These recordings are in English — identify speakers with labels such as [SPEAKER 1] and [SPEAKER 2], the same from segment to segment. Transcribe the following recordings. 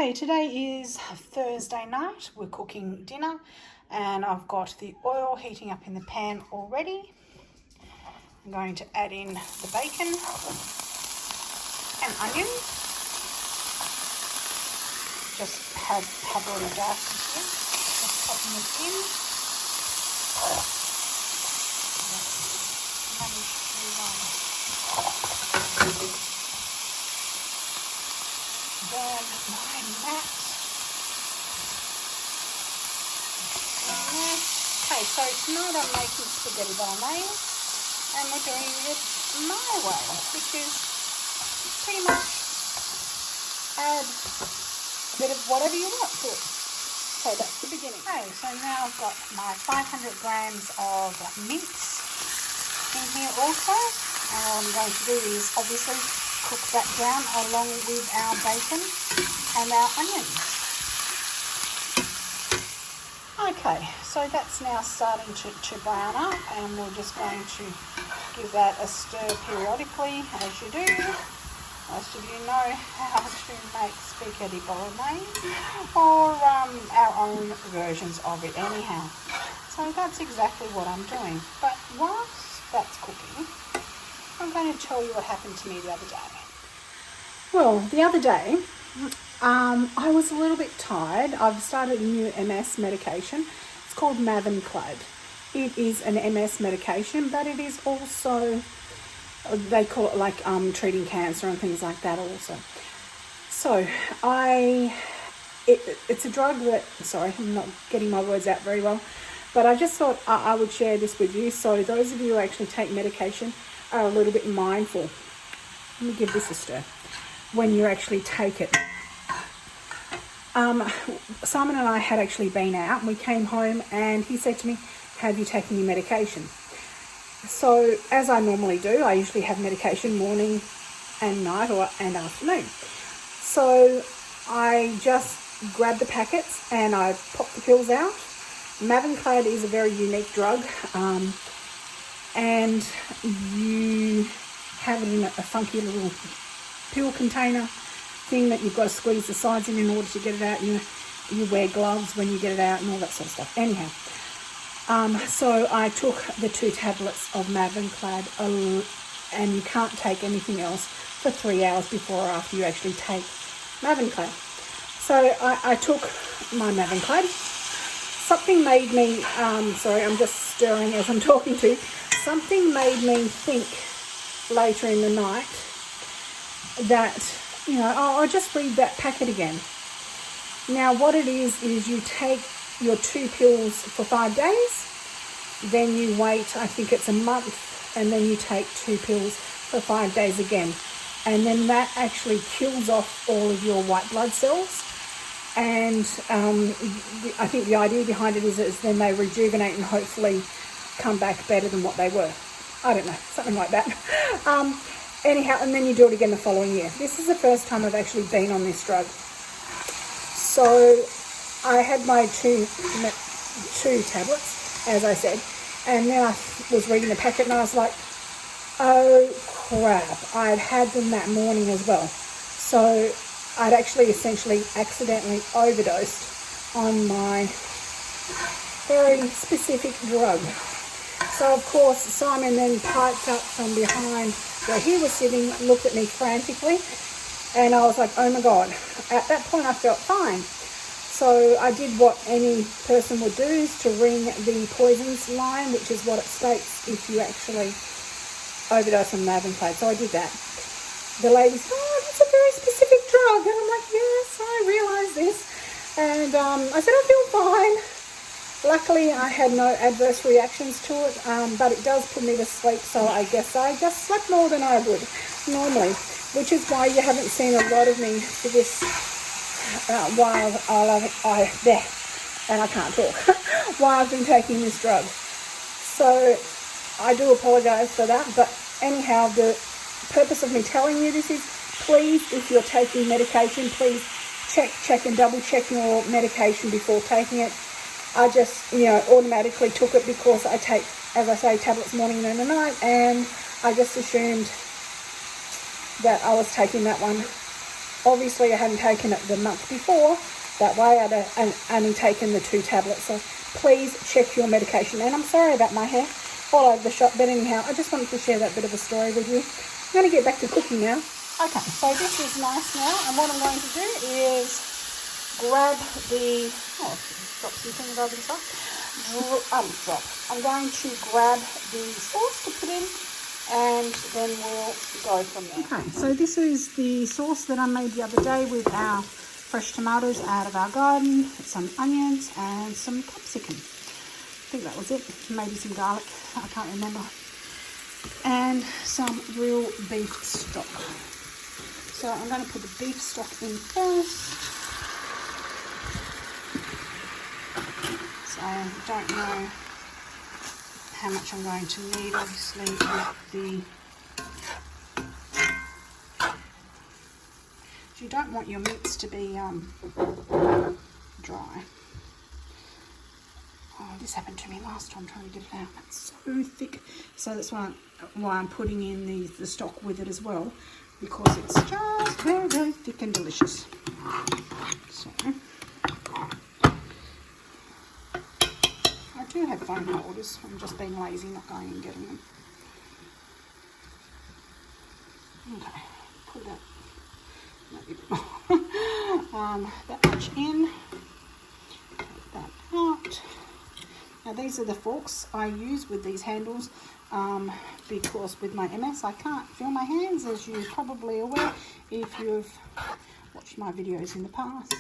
[SPEAKER 1] Okay, today is Thursday night. We're cooking dinner and I've got the oil heating up in the pan already. I'm going to add in the bacon and onions. Just have already diced it here. Just popping it in. Burn my mat. Okay, so tonight I'm making spaghetti bolognese and we're doing it my way, which is pretty much add a bit of whatever you want to it. So that's the beginning. Okay, so now I've got my 500 grams of mince in here also. And what I'm going to do is obviously cook that down along with our bacon and our onions. Okay, so that's now starting to brown up and we're just going to give that a stir periodically as you do. Most of you know how to make spaghetti bolognese or our own versions of it anyhow. So that's exactly what I'm doing. But whilst that's cooking, I'm going to tell you what happened to me the other day. Well, the other day, I was a little bit tired. I've started a new MS medication. It's called Mavenclad. It is an MS medication, but it is also, they call it like treating cancer and things like that also. So it's a drug that, sorry, I'm not getting my words out very well, but I just thought I would share this with you. So those of you who actually take medication are a little bit mindful. Let me give this a stir. When you actually take it. Simon and I had actually been out and we came home and he said to me, have you taken your medication? So as I normally do, I usually have medication morning and night and afternoon. So I just grabbed the packets and I popped the pills out. Mavenclad is a very unique drug and you have it in a funky little pill container thing that you've got to squeeze the sides in order to get it out. You wear gloves when you get it out and all that sort of stuff. Anyhow, so I took the 2 tablets of Mavenclad and you can't take anything else for 3 hours before or after you actually take Mavenclad. So I took my Mavenclad. Something made me, sorry, I'm just stirring as I'm talking to you. Something made me think later in the night that, you know, I'll just read that packet again. Now what it is you take your 2 pills for 5 days, then you wait, I think it's a month, and then you take 2 pills for 5 days again. And then that actually kills off all of your white blood cells. And I think the idea behind it is then they rejuvenate and hopefully come back better than what they were. I don't know, something like that. Anyhow, and then you do it again the following year. This is the first time I've actually been on this drug. So I had my two tablets, as I said, and then I was reading the packet and I was like, oh crap, I'd had them that morning as well. So I'd actually essentially accidentally overdosed on my very specific drug. So of course Simon then piped up from behind where he was sitting, looked at me frantically, and I was like, oh my God. At that point I felt fine. So I did what any person would do, is to ring the poisons line, which is what it states if you actually overdose on Mavenclad. So I did that. The lady said, oh, that's a very specific drug. And I'm like, yes, I realise this. And I said, I feel fine. Luckily, I had no adverse reactions to it, but it does put me to sleep, so I guess I just slept more than I would normally, which is why you haven't seen a lot of me for this while and I can't talk, while I've been taking this drug. So I do apologise for that, but anyhow, the purpose of me telling you this is, please, if you're taking medication, please check and double check your medication before taking it. I just, automatically took it because I take, as I say, tablets morning, noon and night, and I just assumed that I was taking that one Obviously, I hadn't taken it the month before. That way, I'd only taken the 2 tablets. So please check your medication. And I'm sorry about my hair all over the shop. But anyhow, I just wanted to share that bit of a story with you. I'm going to get back to cooking now. Okay, so this is nice now. And what I'm going to do is grab the... Oh, drop some things over the side. I'm going to grab the sauce to put in, and then we'll go from there. Okay, so this is the sauce that I made the other day with our fresh tomatoes out of our garden, some onions and some capsicum. I think that was it. Maybe some garlic, I can't remember. And some real beef stock. So I'm going to put the beef stock in first. So I don't know how much I'm going to need, obviously, with the... You don't want your meats to be dry. Oh, this happened to me last time trying to get it out. It's so thick. So that's why I'm putting in the stock with it as well, because it's just very, very thick and delicious. So... I do have foam holders. I'm just being lazy, not going and getting them. Okay, put that maybe that much in. Take that out. Now these are the forks I use with these handles because with my MS I can't feel my hands, as you're probably aware if you've watched my videos in the past.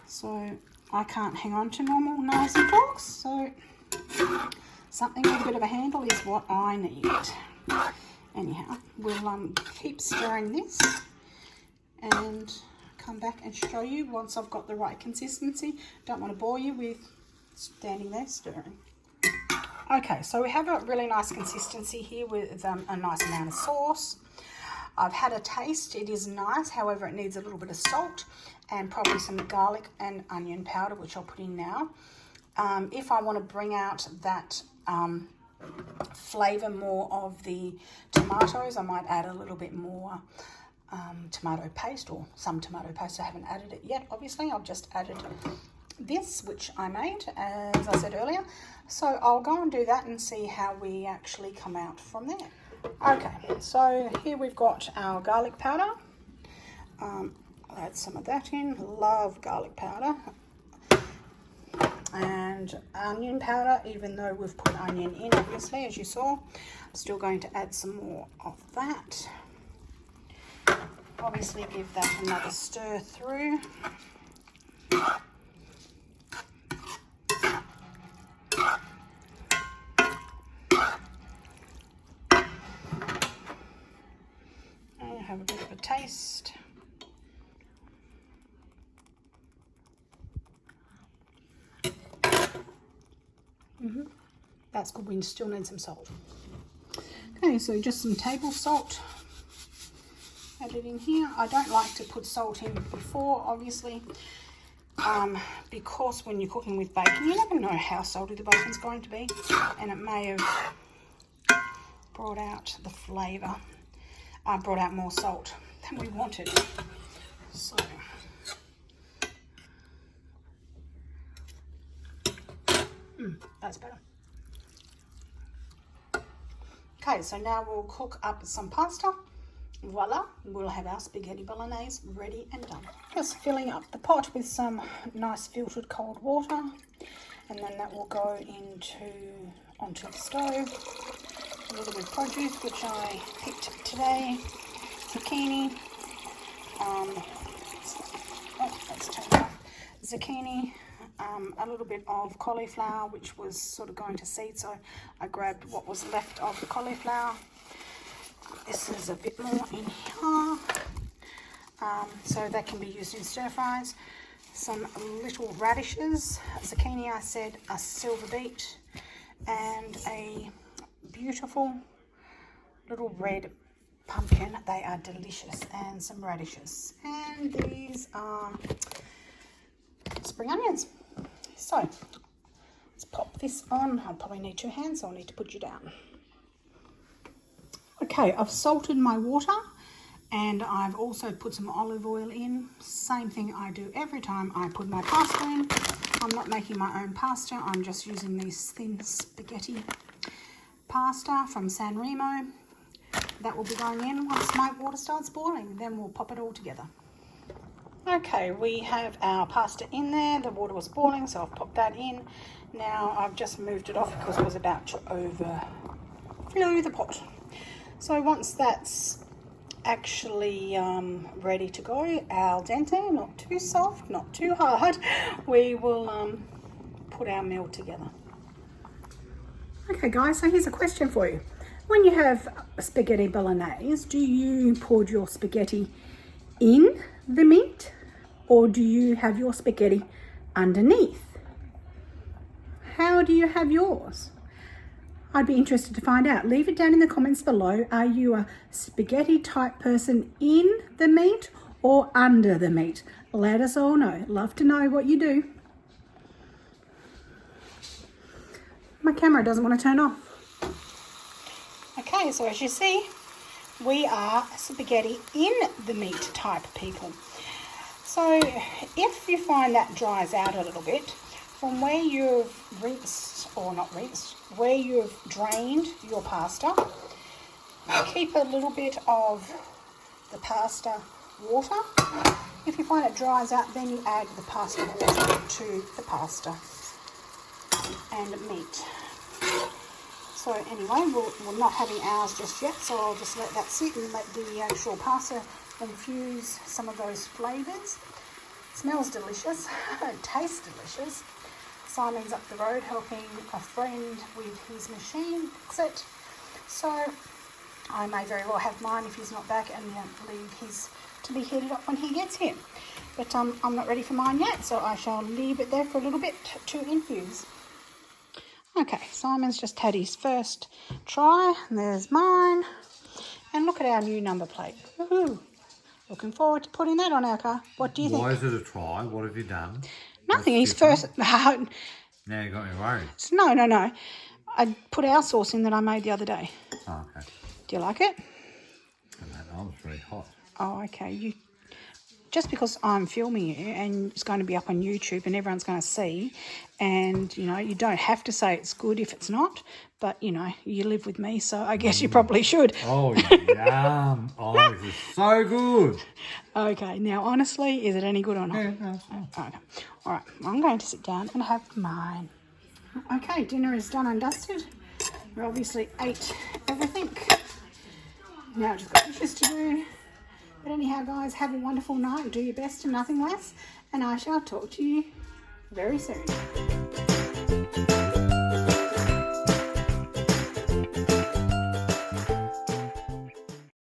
[SPEAKER 1] So I can't hang on to normal knives and forks, so something with a bit of a handle is what I need. Anyhow, we'll keep stirring this and come back and show you once I've got the right consistency. Don't want to bore you with standing there stirring. Okay, so we have a really nice consistency here with a nice amount of sauce. I've had a taste, it is nice, however it needs a little bit of salt and probably some garlic and onion powder, which I'll put in now. If I want to bring out that flavour more of the tomatoes, I might add a little bit more tomato paste, or some tomato paste. I haven't added it yet, obviously. I've just added this, which I made, as I said earlier. So I'll go and do that and see how we actually come out from there. Okay, so here we've got our garlic powder. I'll add some of that in. Love garlic powder. And onion powder, even though we've put onion in, obviously, as you saw. I'm still going to add some more of that. Obviously give that another stir through. And have a bit of a taste. That's good. We still need some salt. Okay, so just some table salt added in here. I don't like to put salt in before, obviously, because when you're cooking with bacon, you never know how salty the bacon's going to be, and it may have brought out the flavour, brought out more salt than we wanted. So that's better. Okay, so now we'll cook up some pasta. Voila, we'll have our spaghetti bolognese ready and done. Just filling up the pot with some nice filtered cold water, and then that will go onto the stove. A little bit of produce, which I picked today. Zucchini. Let's turn it off. Zucchini. A little bit of cauliflower, which was sort of going to seed, so I grabbed what was left of the cauliflower. This is a bit more in here, so that can be used in stir fries. Some little radishes, zucchini, I said, a silver beet, and a beautiful little red pumpkin. They are delicious, and some radishes. And these are spring onions. So let's pop this on. I'll probably need 2 hands, so I'll need to put you down. Okay, I've salted my water And I've also put some olive oil in. Same thing I do every time I put my pasta in. I'm not making my own pasta. I'm just using these thin spaghetti pasta from San Remo. That will be going in once my water starts boiling. Then we'll pop it all together. Okay, we have our pasta in there. The water was boiling, so I've popped that in. Now I've just moved it off because it was about to overflow the pot. So once that's actually ready to go, al dente, not too soft, not too hard, we will put our meal together. Okay guys, so here's a question for you. When you have spaghetti bolognese, do you pour your spaghetti in the meat, or do you have your spaghetti underneath? How do you have yours? I'd be interested to find out. Leave it down in the comments below. Are you a spaghetti type person in the meat or under the meat? Let us all know. Love to know what you do. My camera doesn't want to turn off. Okay, so as you see, we are spaghetti in the meat type people. So if you find that dries out a little bit, from where you've rinsed, or not rinsed, where you've drained your pasta, keep a little bit of the pasta water. If you find it dries out, then you add the pasta water to the pasta and meat. So anyway, we're not having ours just yet, so I'll just let that sit and let the actual pasta infuse some of those flavours. It smells delicious, it tastes delicious. Simon's up the road helping a friend with his machine fix it. So I may very well have mine if he's not back and leave his to be heated up when he gets here. But I'm not ready for mine yet, so I shall leave it there for a little bit to infuse. Okay, Simon's just had his first try. There's mine. And look at our new number plate. Woohoo! Looking forward to putting that on our car. What do you think?
[SPEAKER 2] Why is it a try? What have you done?
[SPEAKER 1] Nothing. He's first.
[SPEAKER 2] Now you got me worried.
[SPEAKER 1] No. I put our sauce in that I made the other day.
[SPEAKER 2] Oh, okay.
[SPEAKER 1] Do you like it?
[SPEAKER 2] That was very hot.
[SPEAKER 1] Oh, okay. Just because I'm filming you and it's going to be up on YouTube and everyone's going to see, and you don't have to say it's good if it's not, but you live with me, so I guess you probably should.
[SPEAKER 2] Oh, yum. Oh, this is so good.
[SPEAKER 1] Okay, now honestly, is it any good or not?
[SPEAKER 2] Yeah, no, it's not.
[SPEAKER 1] Okay. All right, I'm going to sit down and have mine. Okay, dinner is done and dusted. We obviously ate everything. Now I've just got dishes to do. But anyhow, guys, have a wonderful night. Do your best and nothing less. And I shall talk to you very soon.